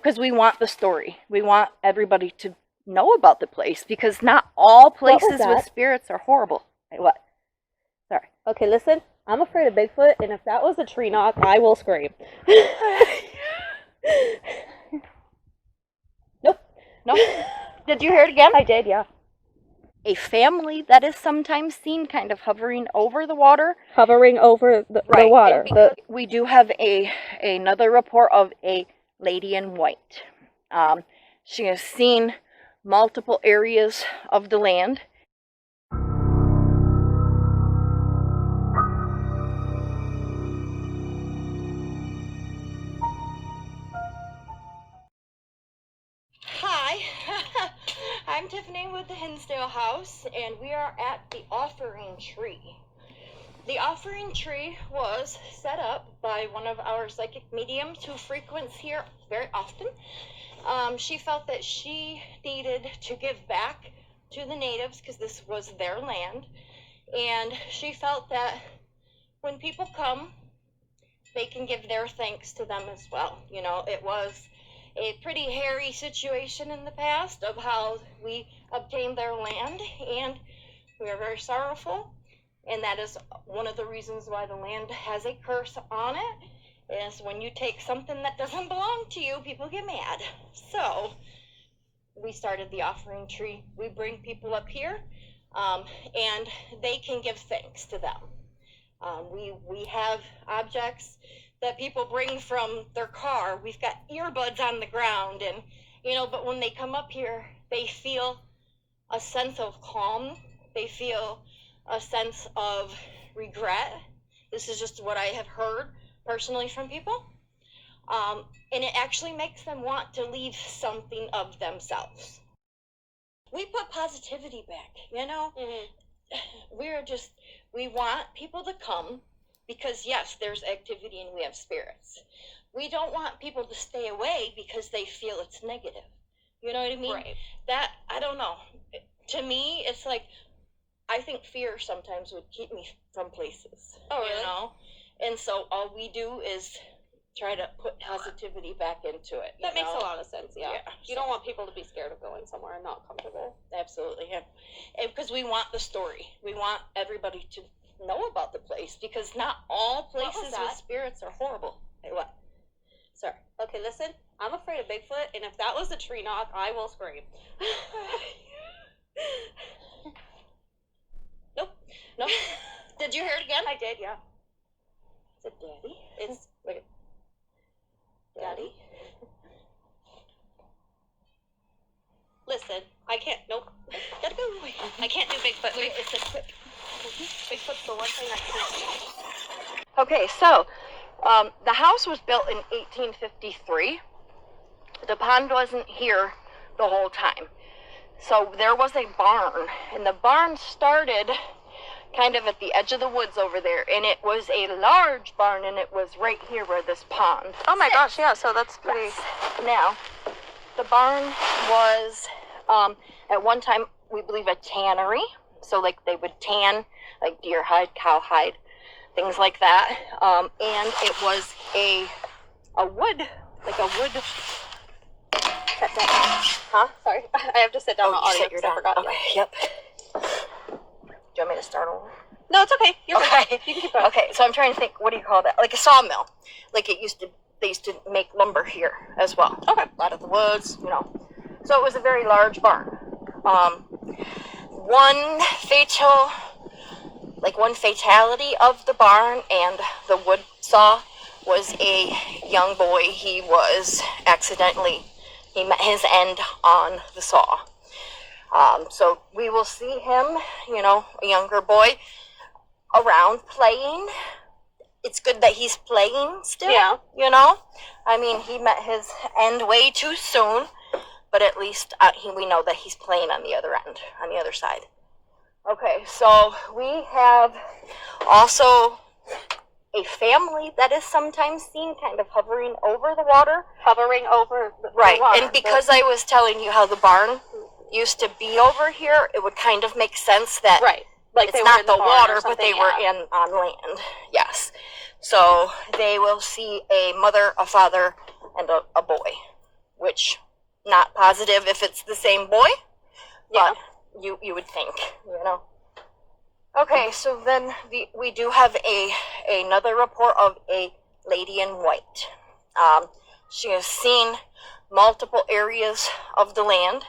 because we want the story. We want everybody to know about the place, because not all places with spirits are horrible. Hey, what? Sorry. Okay, listen. I'm afraid of Bigfoot, and if that was a tree knock, I will scream. Nope. Nope. Did you hear it again? I did, yeah. A family that is sometimes seen kind of hovering over the water. Hovering over the water. We do have another report of a lady in white. She has seen multiple areas of the land. Hi, I'm Tiffany with the Hinsdale house, and we are at the offering tree. The offering tree was set up by one of our psychic mediums who frequents here very often. She felt that she needed to give back to the natives because this was their land, and she felt that when people come, they can give their thanks to them as well. You know, it was a pretty hairy situation in the past of how we obtained their land, and we are very sorrowful, and that is one of the reasons why the land has a curse on it, is when you take something that doesn't belong to you, people get mad. So we started the offering tree. We bring people up here, and they can give thanks to them. We have objects that people bring from their car. We've got earbuds on the ground, and but when they come up here, they feel a sense of calm. They feel a sense of regret. This is just what I have heard personally from people. And it actually makes them want to leave something of themselves. We put positivity back, We want people to come because, yes, there's activity and we have spirits. We don't want people to stay away because they feel it's negative. You know what I mean? Right. That, I don't know. To me, it's like, I think fear sometimes would keep me from places. Oh, really? And so all we do is try to put positivity back into it. That makes a lot of sense, yeah. You don't want people to be scared of going somewhere and not comfortable. Absolutely, yeah. And because we want the story. We want everybody to know about the place, because not all places with spirits are horrible. Hey, what? Sorry. Okay, listen. I'm afraid of Bigfoot, and if that was a tree knock, I will scream. Nope. Did you hear it again? I did, yeah. Is it Daddy? It's Wait. Daddy? Listen, I can't. Nope. Gotta go. I can't do Bigfoot. Wait, it's a quick. Bigfoot's the one thing I can't do. Okay, so the house was built in 1853. The pond wasn't here the whole time. So there was a barn, and the barn started kind of at the edge of the woods over there, and it was a large barn, and it was right here where this pond. Oh my gosh, yeah, so that's pretty... Yes. Now, the barn was, at one time, we believe a tannery, so like they would tan, like deer hide, cow hide, things like that, and it was a wood, like a wood... Huh? Sorry, I have to sit down. Oh, you sit down. I forgot. Okay, yep. Do you want me to start over? No, it's okay. You're okay. You can keep going. Okay, so I'm trying to think, what do you call that? Like a sawmill. Like they used to make lumber here as well. Okay. A lot of the woods, So it was a very large barn. One fatality of the barn and the wood saw was a young boy. He met his end on the saw. So we will see him, a younger boy, around playing. It's good that he's playing still, yeah. I mean, he met his end way too soon, but at least we know that he's playing on the other end, on the other side. Okay, so we have also a family that is sometimes seen kind of hovering over the water. Hovering over the right, water. And because I was telling you how the barn used to be over here, it would kind of make sense that like it's not the water, but they were on land. Yes. So they will see a mother, a father, and a boy which not positive if it's the same boy, Yeah. but you would think, Okay, so then we do have another report of a lady in white. She has seen multiple areas of the land,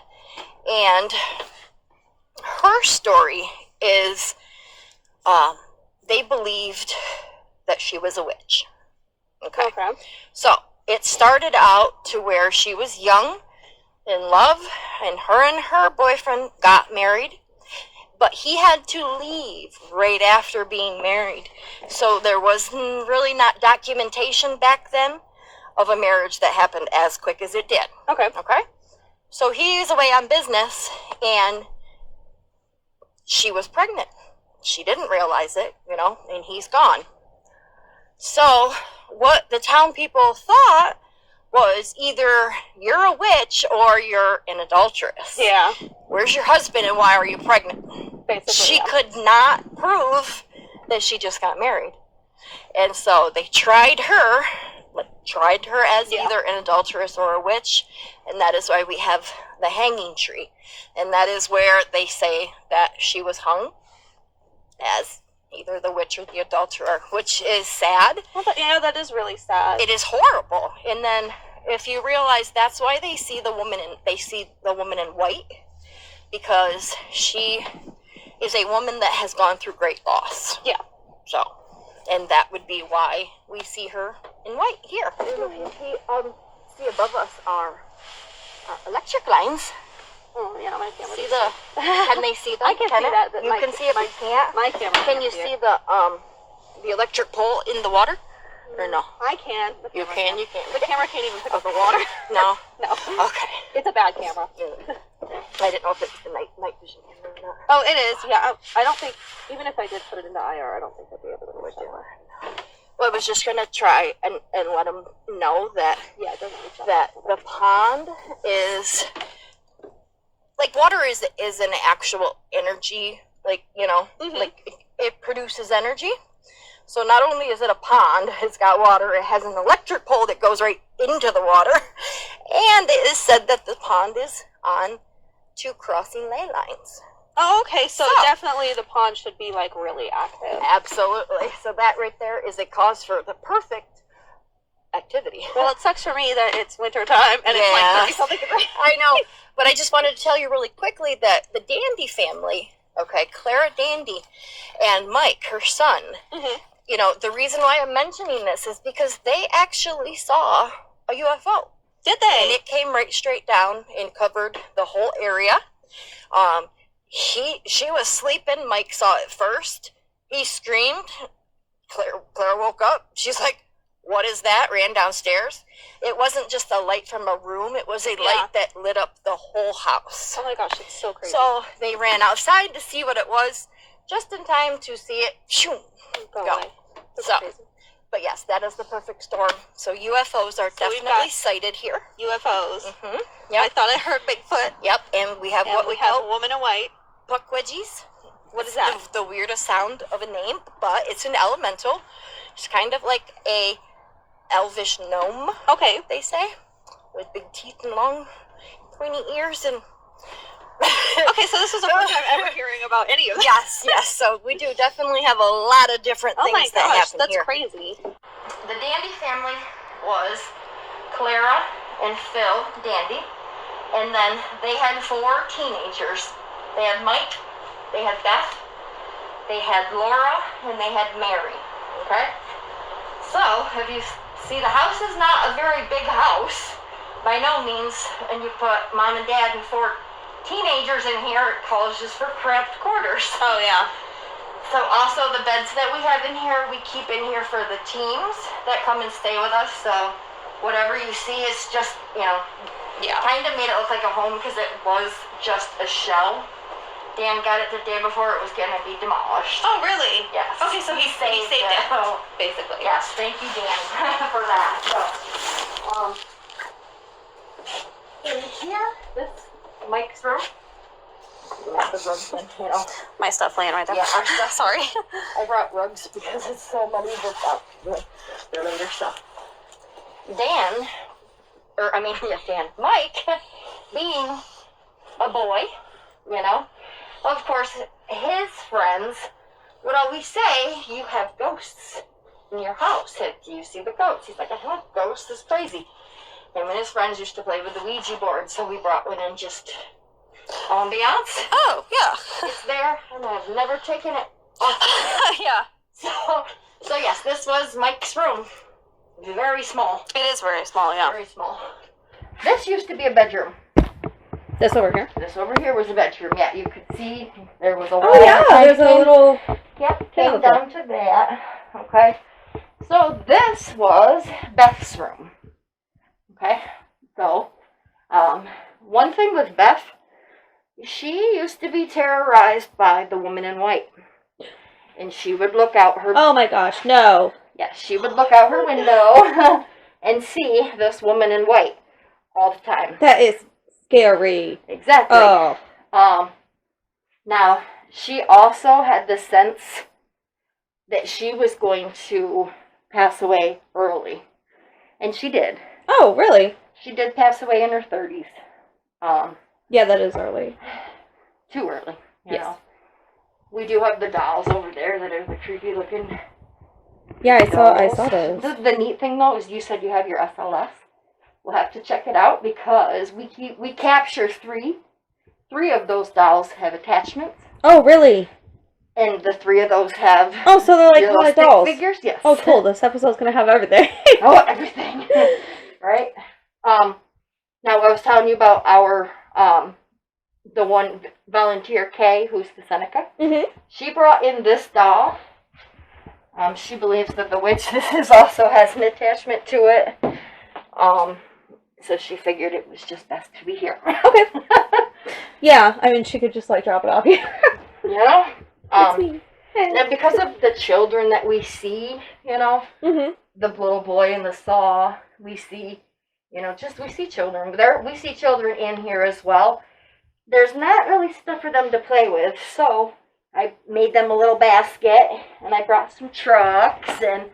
and her story is they believed that she was a witch. Okay. So it started out to where she was young, in love, and her boyfriend got married. But he had to leave right after being married. So there was really not documentation back then of a marriage that happened as quick as it did. Okay. So he's away on business, and she was pregnant. She didn't realize it, and he's gone. So what the town people thought was either you're a witch or you're an adulteress. Yeah. Where's your husband and why are you pregnant? Basically, She could not prove that she just got married. And so they tried her as either an adulteress or a witch, and that is why we have the hanging tree. And that is where they say that she was hung as either the witch or the adulterer, which is sad. Well, that is really sad. It is horrible. And then if you realize that's why they see the woman in white, because she is a woman that has gone through great loss. Yeah. So, and that would be why we see her in white here. I don't know if you see above us are electric lines. Oh, yeah, my camera. Can they see them? I can see that. You can see it, but you can't? My camera. Can you see the electric pole in the water? Or no? I can. You can. The camera can't even pick up the water. No? No. Okay. It's a bad camera. I didn't know if it's the night vision camera or not. Oh, it is. Yeah. I don't think, even if I did put it into IR, I don't think I'd be able to reach that. Well, I was just going to try and let them know that, it doesn't reach that the pond is, like, water is an actual energy, like, like, it produces energy. So not only is it a pond, it's got water, it has an electric pole that goes right into the water, and it is said that the pond is on 2 crossing ley lines. Oh, okay, so definitely the pond should be, like, really active. Absolutely. So that right there is a cause for the perfect activity. Well, it sucks for me that it's winter time and it's like 30-something degrees. I know, but I just wanted to tell you really quickly that the Dandy family, Clara Dandy and Mike, her son, the reason why I'm mentioning this is because they actually saw a UFO. Did they? And it came right straight down and covered the whole area. She was sleeping. Mike saw it first. He screamed. Claire woke up. She's like, "What is that?" Ran downstairs. It wasn't just a light from a room. It was a light that lit up the whole house. Oh my gosh, it's so crazy. So they ran outside to see what it was, just in time to see it go. So, but yes, that is the perfect storm. So UFOs are definitely sighted here. UFOs. Yep. I thought I heard Bigfoot. Yep, and we have what we have call a woman in white. Puckwedgies. What is that? The weirdest sound of a name, but it's an elemental. It's kind of like a elvish gnome. Okay. They say, with big teeth and long, pointy ears and. Okay, so this is the first time ever hearing about any of this. Yes. So we do definitely have a lot of different things that happen that's here. crazy. The Dandy family was Clara and Phil Dandy, and then they had 4 teenagers. They had Mike, they had Beth, they had Laura, and they had Mary. Okay? So, if you see, the house is not a very big house, by no means, and you put mom and dad and 4 teenagers in here, it calls just for cramped quarters. Oh, yeah. So also the beds that we have in here, we keep in here for the teams that come and stay with us. So whatever you see is just, kind of made it look like a home because it was just a shell. Dan got it the day before it was going to be demolished. Oh, really? Yes. Okay, so he saved it, basically. Yes, thank you, Dan, for that. So, in here, this Mike's room. My stuff laying right there. Yeah, our stuff. Sorry. I brought rugs because it's so many without the later stuff. Dan Mike, being a boy, you know, of course, his friends would always say, you have ghosts in your house. Do you see the ghosts? He's like, ghosts is crazy. Him and his friends used to play with the Ouija board, so we brought one in just ambiance. Oh, yeah. It's there, and I've never taken it off. Yeah. So yes, this was Mike's room. Very small. It is very small, yeah. Very small. This used to be a bedroom. This over here? This over here was a bedroom. Yeah, you could see there was a wall. Oh, yeah, there's a little... Yep, came down to that. Okay. So this was Beth's room. Okay. So, one thing with Beth, she used to be terrorized by the woman in white. And she would look out her... Oh, my gosh, no. Yes, she would look out her window and see this woman in white all the time. That is scary. Exactly. Oh. Now, she also had the sense that she was going to pass away early. And she did. Oh, really? She did pass away in her 30s. Yeah, that is early. Too early, you Yes. know. We do have the dolls over there that are the creepy looking Yeah, I dolls. saw those. The neat thing though is you said you have your SLS. We'll have to check it out because we capture three of those dolls have attachments, Oh, really? and the 3 of those have Oh, so they're like little realistic dolls. figures. Yes. Oh, cool. This episode's gonna have everything. Oh, everything. Right. Now I was telling you about our the one volunteer Kay, who's the Seneca. Mm-hmm. She brought in this doll. She believes that the witch also has an attachment to it. So she figured it was just best to be here. Okay. Yeah, I mean, she could just, like, drop it off here. Yeah. It's me. And because of the children that we see, you know, Mm-hmm. the little boy in the saw, we see, you know, we see children. We see children in here as well. There's not really stuff for them to play with, so I made them a little basket, and I brought some trucks, and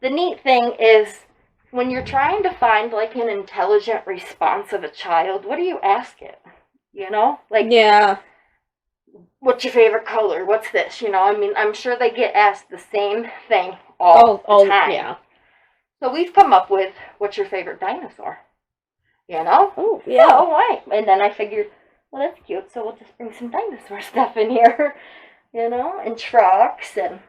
the neat thing is, when you're trying to find, like, an intelligent response of a child, what do you ask it? You know? Like, Yeah. what's your favorite color? What's this? You know, I mean, I'm sure they get asked the same thing all the time. Yeah. So we've come up with, what's your favorite dinosaur? You know? Oh, yeah. Oh, right. And then I figured, well, that's cute, so we'll just bring some dinosaur stuff in here, you know, and trucks, and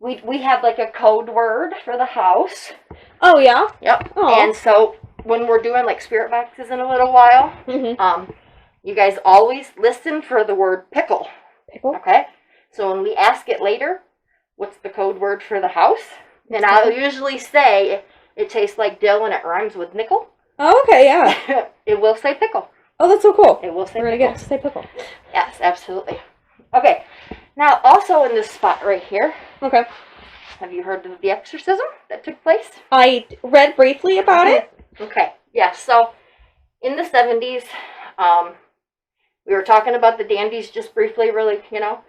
we have, like, a code word for the house. Oh, yeah? Yep. Aw. And so when we're doing, like, spirit boxes in a little while, Mm-hmm. you guys always listen for the word pickle, Pickle? okay? So when we ask it later, what's the code word for the house? And I'll usually say it tastes like dill and it rhymes with nickel. Oh, okay, yeah. It will say pickle. Oh, that's so cool. It will say We're gonna pickle. get it to say pickle. Yes, absolutely. Okay, now also in this spot right here, Okay. have you heard of the exorcism that took place? I read briefly about it. Okay, yeah, so in the 70s, we were talking about the dandies just briefly, really, you know.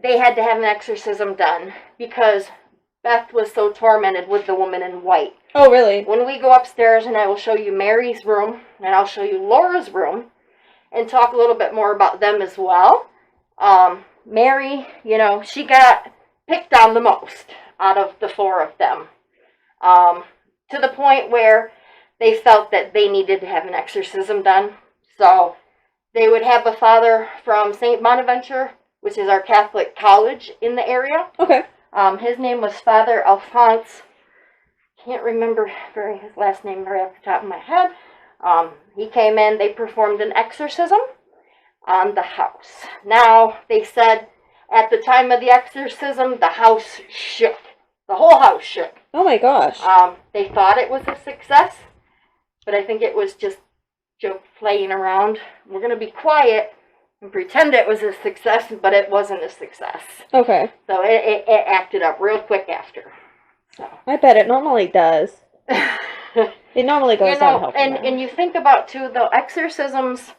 They had to have an exorcism done because Beth was so tormented with the woman in white. Oh, really? When we go upstairs, and I will show you Mary's room, and I'll show you Laura's room, and talk a little bit more about them as well. Mary, you know, she got picked on the most out of the 4 of them, to the point where they felt that they needed to have an exorcism done. So they would have a father from St. Bonaventure, which is our Catholic college in the area. Okay. His name was Father Alphonse. Can't remember his last name right off the top of my head. He came in, they performed an exorcism on the house. Now, they said at the time of the exorcism, the house shook. The whole house shook. Oh, my gosh. They thought it was a success, but I think it was just joke playing around. We're going to be quiet and pretend it was a success, but it wasn't a success. Okay. So it acted up real quick after. So. I bet it normally does. It normally goes downhill from there. And you think about, too, though, exorcisms,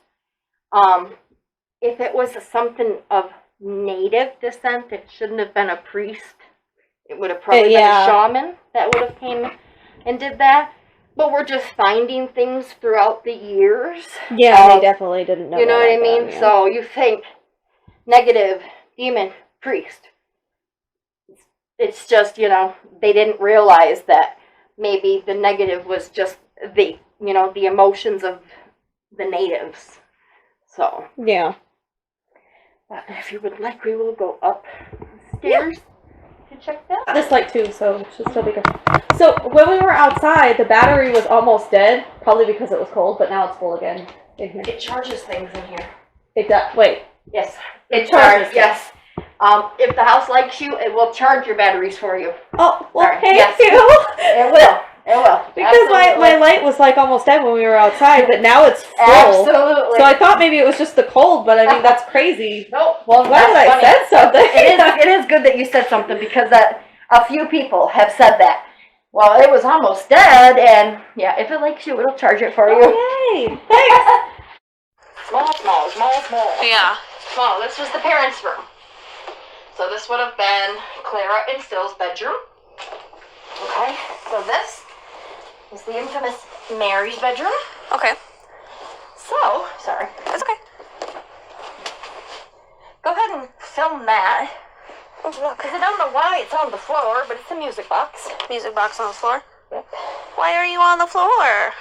if it was something of native descent, it shouldn't have been a priest. It would have probably been a shaman that would have came and did that. but we're just finding things throughout the years. Yeah, they definitely didn't know. You know what I mean? Then, yeah. So you think negative, demon, priest. It's just, they didn't realize that maybe the negative was just the emotions of the natives. So. Yeah. If you would like, we will go upstairs to check that. This light too, so it should still be good. So when we were outside, the battery was almost dead, probably because it was cold, but now it's full again in here. It charges things in here. It does. Wait. Yes. It charges. Yes. If the house likes you, it will charge your batteries for you. Oh, well, Sorry. thank Yes. you. It will. It will. Because my light was like almost dead when we were outside, but now it's full. Absolutely. So I thought maybe it was just the cold, but I mean, that's crazy. Nope. Well, glad that I said something. It is good that you said something because a few people have said that. Well, it was almost dead, and yeah, if it likes you, it'll charge it for you. Yay! Thanks. Small. Yeah. Small. This was the parents' room. So this would have been Clara and Phil's bedroom. Okay. So this is the infamous Mary's bedroom. Okay. So, sorry. That's okay. Go ahead and film that. Oh, look. Because I don't know why it's on the floor, but it's a music box. Music box on the floor? Yep. Why are you on the floor?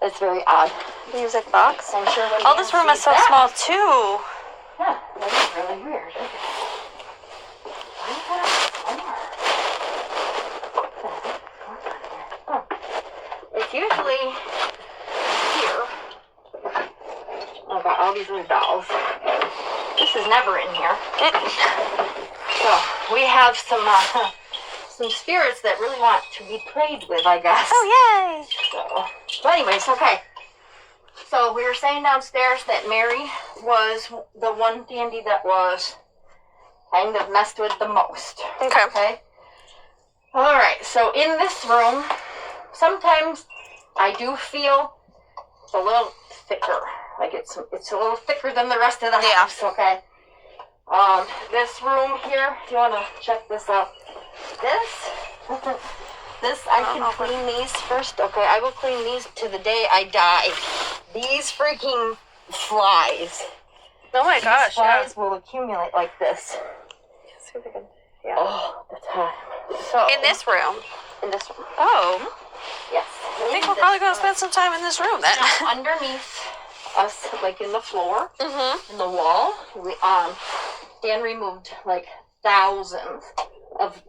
It's very odd. Music box? I'm sure when Oh, this room is so small, too. Yeah, that is really weird. Why is that on the floor? It's usually here. I've got all these little dolls. This is never in here. So we have some spirits that really want to be prayed with, I guess. Oh, yay! So anyways, okay. So we were saying downstairs that Mary was the one dandy that was kind of messed with the most. Okay. All right. So in this room, sometimes I do feel it's a little thicker. Like it's a little thicker than the rest of the house. Okay. This room here. Do you want to check this out? This I can clean these first. Okay, I will clean these to the day I die. These freaking flies. Oh my gosh, These flies will accumulate like this. Yeah. All the time. So In this room? In this room. Oh. Yes. I think we're probably going to spend some time in this room then. Now, underneath us, like in the floor, Mm-hmm. in the wall, Dan removed like thousands of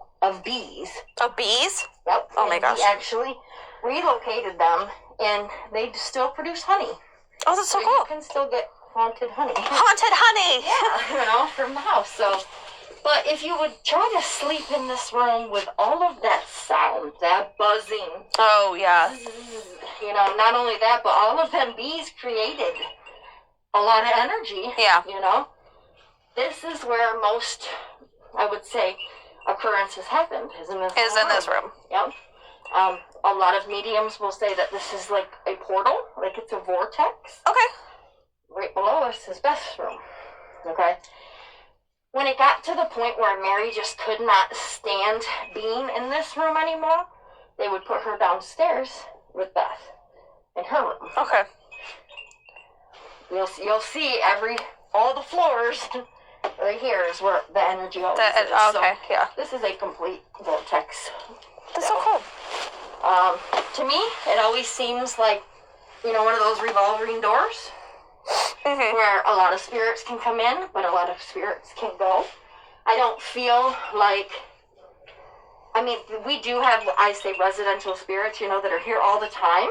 bees. Oh, bees? Yep. Oh my gosh. He actually relocated them, and they still produce honey. Oh, that's so You cool. can still get haunted honey. Haunted honey! Yeah, from the house. So, but if you would try to sleep in this room with all of that sound, that buzzing, Oh, yeah. not only that, but all of them bees created a lot of energy. Yeah. This is where most, I would say, occurrences happened, is in this room. Yep. A lot of mediums will say that this is like a portal, like it's a vortex. Okay. Right below us is Beth's room. Okay. When it got to the point where Mary just could not stand being in this room anymore, they would put her downstairs with Beth in her room. Okay. You'll see all the floors right here is where the energy always is. Okay, yeah. This is a complete vortex. That's so cool. To me, it always seems like, one of those revolving doors Mm-hmm. where a lot of spirits can come in, but a lot of spirits can go. I don't feel like, we do have, I say, residential spirits, that are here all the time.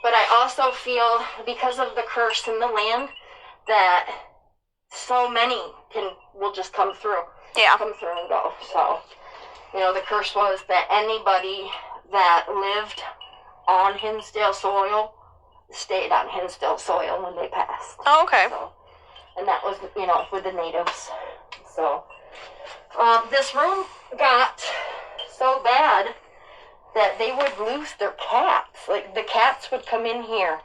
But I also feel, because of the curse in the land, that so many will just come through. Yeah. Come through and go. So, the curse was that anybody that lived on Hinsdale soil stayed on Hinsdale soil when they passed. Oh, okay. So, and that was, with the natives. So, this room got so bad that they would lose their cats. Like, the cats would come in here.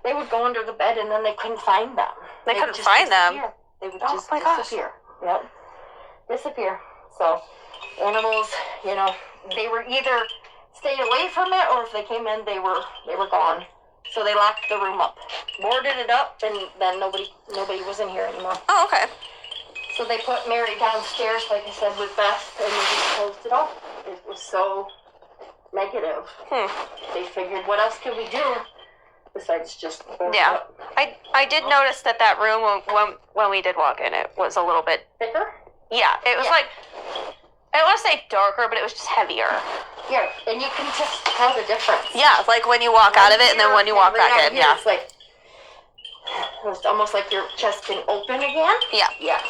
They would go under the bed, and then they couldn't find them. They couldn't find them? They would just my gosh. disappear. Yep. Disappear. So, animals, they were either stayed away from it, or if they came in, they were gone. So they locked the room up, boarded it up, and then nobody was in here anymore. Oh, okay. So they put Mary downstairs, like I said, with Beth, and they just closed it off. It was so negative. They figured, what else could we do besides just close it up? I did notice that room when we did walk in, it was a little bit Thicker? Yeah, it was like, I don't want to say darker, but it was just heavier. Yeah, and you can just tell the difference. Yeah, like when you walk out of it and then when you walk back in. Yeah. It's like, it's almost like your chest can open again. Yeah. Yeah,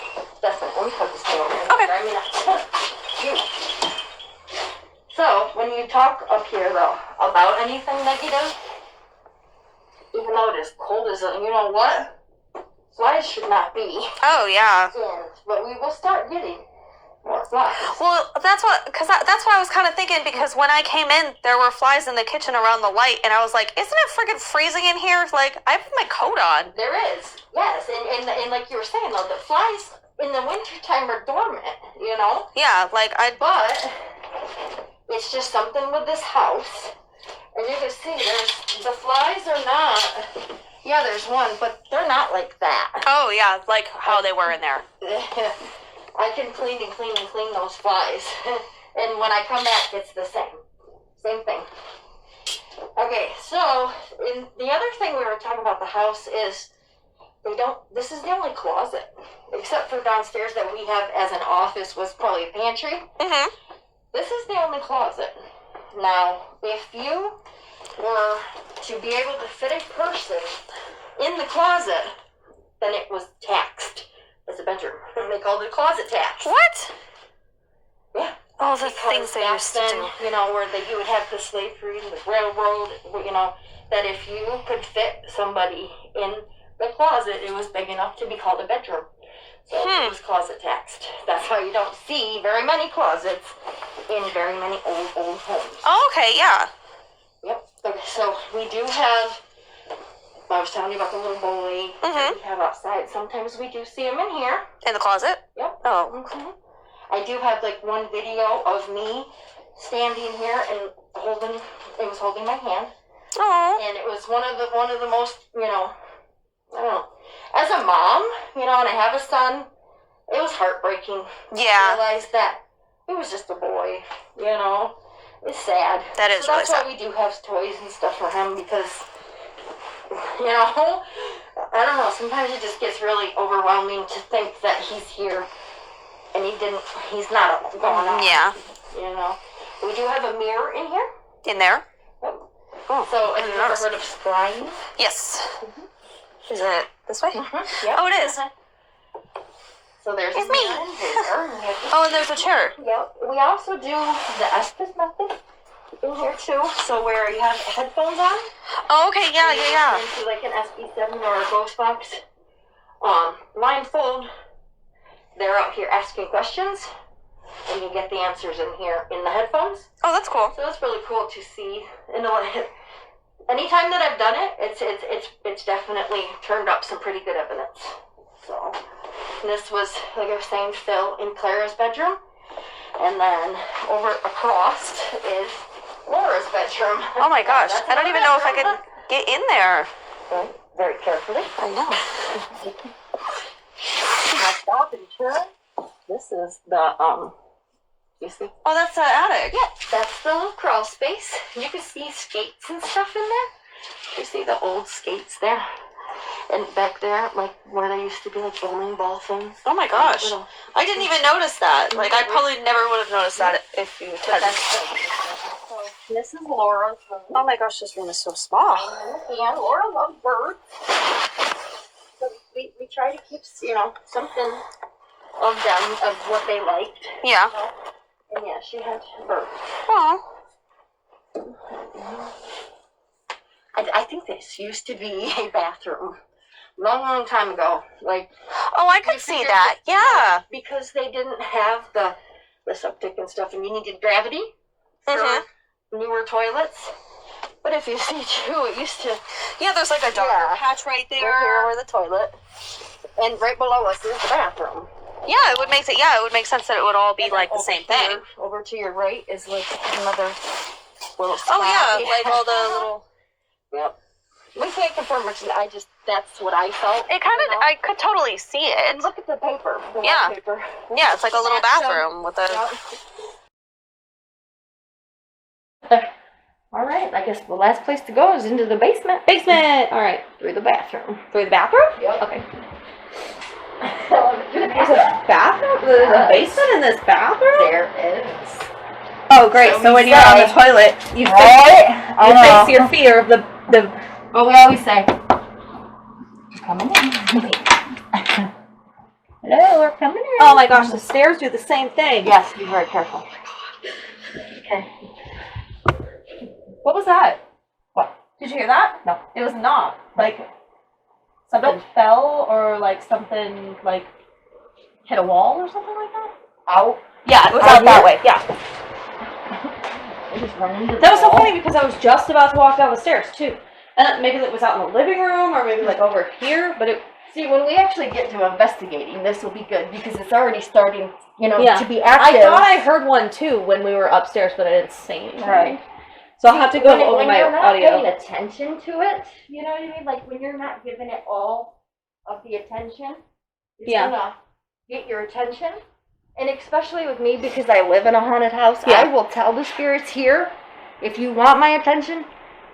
definitely. Let me put this thing over here. Okay. I mean, so, when you talk up here, though, about anything negative, even though it is cold as you know what? Flies should not be. Oh, yeah. But we will start getting more flies. Well, that's what I was kind of thinking, because when I came in, there were flies in the kitchen around the light, and I was like, isn't it freaking freezing in here? Like, I have my coat on. There is, yes. And like you were saying, though, the flies in the wintertime are dormant, you know? Yeah, like, But it's just something with this house. And you can see, the flies are not... Yeah, there's one, but they're not like that. Oh, yeah, like how they were in there. I can clean those flies. And when I come back, it's the same. Same thing. Okay, so the other thing we were talking about the house is this is the only closet, except for downstairs that we have as an office was probably a pantry. Mm-hmm. This is the only closet. Now, if you were to be able to fit a person in the closet, then it was taxed as a bedroom. They called it closet tax. What? Yeah. Oh, the Because things they back used to then, do. you know, where you would have the slavery and the railroad, you know, that if you could fit somebody in the closet, it was big enough to be called a bedroom. So it was closet taxed. That's why you don't see very many closets in very many old homes. Oh, okay, yeah. Yep. Okay, so we do have, I was telling you about the little boy that we have outside. Sometimes we do see him in here. In the closet? Yep. Oh. Mm-hmm. I do have like one video of me standing here and holding my hand. Oh. And it was one of the most, you know, I don't know. As a mom, you know, and I have a son, it was heartbreaking. Yeah. To realize that it was just a boy, you know. It's sad. That is really sad. That's why we do have toys and stuff for him, because, you know, I don't know, sometimes it just gets really overwhelming to think that he's here and he's not going on. Yeah. You know. We do have a mirror in here. In there? Yep. Oh, So, have you ever heard of scrying? yes. Is it this way? Yep. Oh, it is. So there's It's a me. mirror in here. Oh, and there's a chair. Yep. We also do the Estes method in here too. So where you have headphones on. Oh, okay, yeah. Into like an SB7 or a Ghost Box. Blindfold. They're out here asking questions, and you get the answers in here in the headphones. Oh, that's cool. So that's really cool to see. And anytime that I've done it, it's definitely turned up some pretty good evidence. So this was, like I was saying, Phil in Clara's bedroom, and then over across is Laura's bedroom. Oh my gosh, That's I don't even know if I could get in there. Very carefully. I know. Now stop and turn. This is the you see? Oh, that's the attic. Yeah, that's the little crawl space. You can see skates and stuff in there. You see the old skates there. And back there, like where there used to be like bowling ball things. Oh my gosh. I didn't even notice that. Like, I probably never would have noticed that if you had. So this is Laura's room. Oh my gosh, this room is so small. And Laura loves birds. So we try to keep, you know, something of them, of what they liked. Yeah. You know? And yeah, she had birds. Oh. I think this used to be a bathroom. Long time ago. Like, Oh, I could see that. Yeah. because they didn't have the septic and stuff, and you needed gravity for newer toilets. But if you see too, it used to. Yeah, there's like a darker patch right Right there. here where the toilet, and right below us is the bathroom. Yeah, it would make sense that it would all be And like the over same here, thing. Over to your right is like another little spot. Oh yeah, like all the little. Yep. We can't confirm which. That's what I felt. It kind of. I could totally see it. And look at the paper. The Yeah. wallpaper. Yeah, it's like a little bathroom with a. Yep. All right. I guess the last place to go is into the basement. Basement. All right. Through the bathroom. Through the bathroom? Yep. Okay. There's a bathroom? There's a basement in this bathroom? There is. Oh, great. So when you're on the toilet, you fix your fear of the. Well, we always say, coming in. Hello, we're coming in. Oh my gosh, the stairs do the same thing. Yes, be very careful. Okay. What was that? What? Did you hear that? No. It was not. Like, something fell or like something like hit a wall or something like that? Out. Yeah, it was Out out that here? way. Yeah. We just run into the That was so wall. funny because I was just about to walk down the stairs too. And maybe it was out in the living room or maybe like over here, but it. See, when we actually get to investigating, this will be good because it's already starting, Yeah. to be I active. thought I heard one too when we were upstairs, but I didn't say anything. Right. So I'll have to go over when my you're not audio. paying attention to it, you know what I mean? Like when you're not giving it all of the attention, it's gonna get your attention. And especially with me, because I live in a haunted house, I will tell the spirits here, if you want my attention,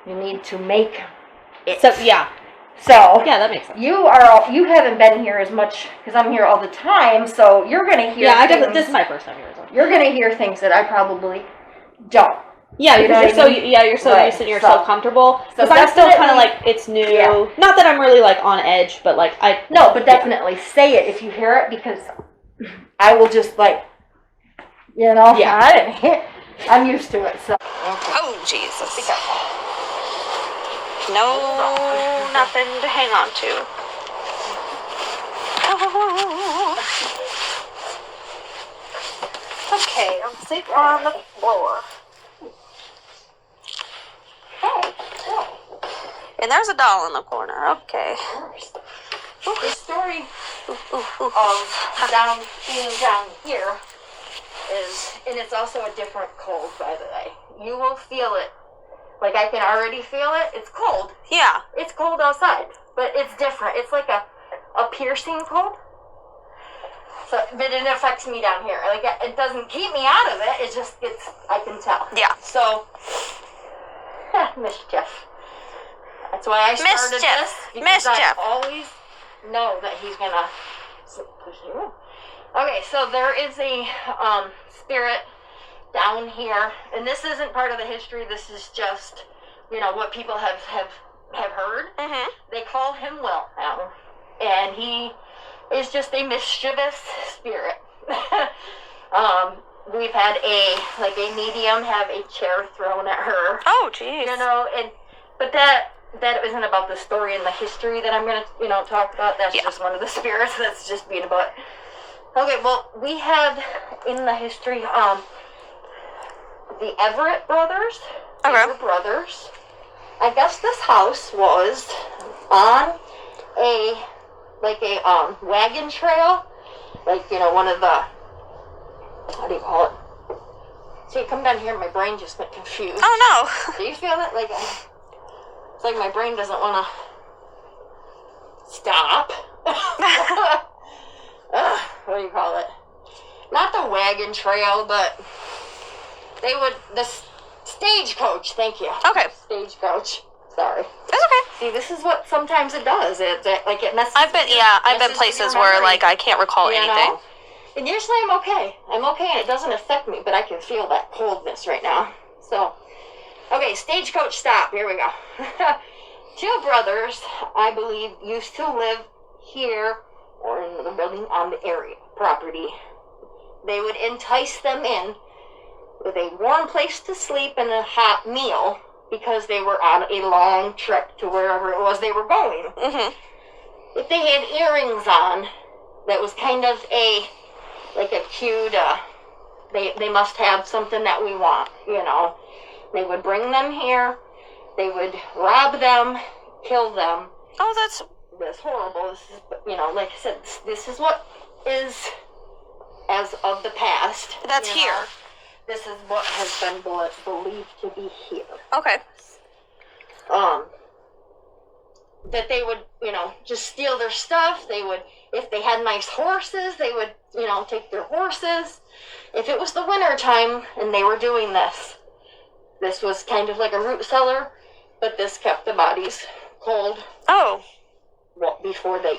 you need to make it. So yeah, that makes sense. You haven't been here as much because I'm here all the time, so you're gonna hear. Yeah, things, this is my first time here. So. You're gonna hear things that I probably don't. Yeah, You know because what I mean? you're so Right, used and you're so- so comfortable. so Because I'm still kind of definitely- like it's new. Yeah. Not that I'm really like on edge, but like I. No, but definitely say it if you hear it because I will just like, I'm used to it. So. Oh Jesus! No, nothing to hang on to. Okay, I'm sitting on the floor. And there's a doll in the corner. Okay. The story Ooh, ooh, ooh. of being down here is, and it's also a different cold, by the way. You will feel it. Like I can already feel it. It's cold. Yeah. It's cold outside, but it's different. It's like a piercing cold. So, but it affects me down here. Like it doesn't keep me out of it. It just gets. I can tell. Yeah. So, mischief. That's why I started Mischief. this. Because Mischief. I always know that he's gonna push you in. Okay, so there is a spirit down here, and this isn't part of the history. This is just, what people have heard. Mhm. They call him Will now, and he is just a mischievous spirit. We've had a medium have a chair thrown at her. Oh jeez. But that isn't about the story and the history that I'm gonna talk about. That's just one of the spirits that's just being about. Okay, well, we had in the history the Everett brothers. They were brothers. I guess this house was on a wagon trail, one of the, what do you call it? See, come down here, my brain just went confused. Oh no. Do you feel it? It's like my brain doesn't want to stop. What do you call it? Not the wagon trail, but the stagecoach. Thank you. Okay. Stagecoach. Sorry. That's okay. See, this is what sometimes it does. It messes. I've been places where I can't recall anything. And usually I'm okay. I'm okay, and it doesn't affect me, but I can feel that coldness right now. So, okay, stagecoach stop. Here we go. Two brothers, I believe, used to live here or in the building on the area property. They would entice them in with a warm place to sleep and a hot meal because they were on a long trip to wherever it was they were going. Mhm. If they had earrings on, that was kind of a cute, they must have something that we want, They would bring them here, they would rob them, kill them. Oh, that's horrible. This is, like I said, this is what is as of the past. That's here. this is what has been believed to be here. Okay. That they would, just steal their stuff. They would, if they had nice horses, they would, take their horses. If it was the winter time and they were doing this was kind of like a root cellar, but this kept the bodies cold. Oh. Well, before they,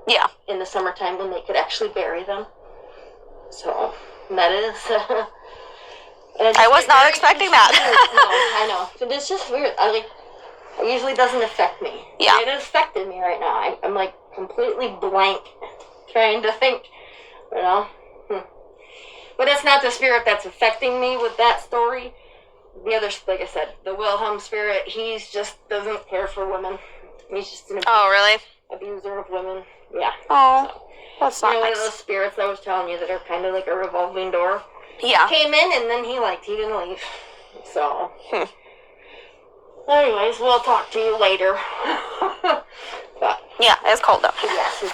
Yeah. in the summertime when they could actually bury them. So, that is, I was not expecting that. No, I know. But it's just weird. It usually doesn't affect me. Yeah. It has affected me right now. I'm like completely blank trying to think, But it's not the spirit that's affecting me with that story. The other, like I said, the Wilhelm spirit, he just doesn't care for women. He's just an abuser of women. Yeah. Oh, so, that's not one nice. of those spirits I was telling you that are kind of like a revolving door. Yeah. Came in and then he didn't leave. So. Anyways, we'll talk to you later. But, Yeah, it's cold though. yes.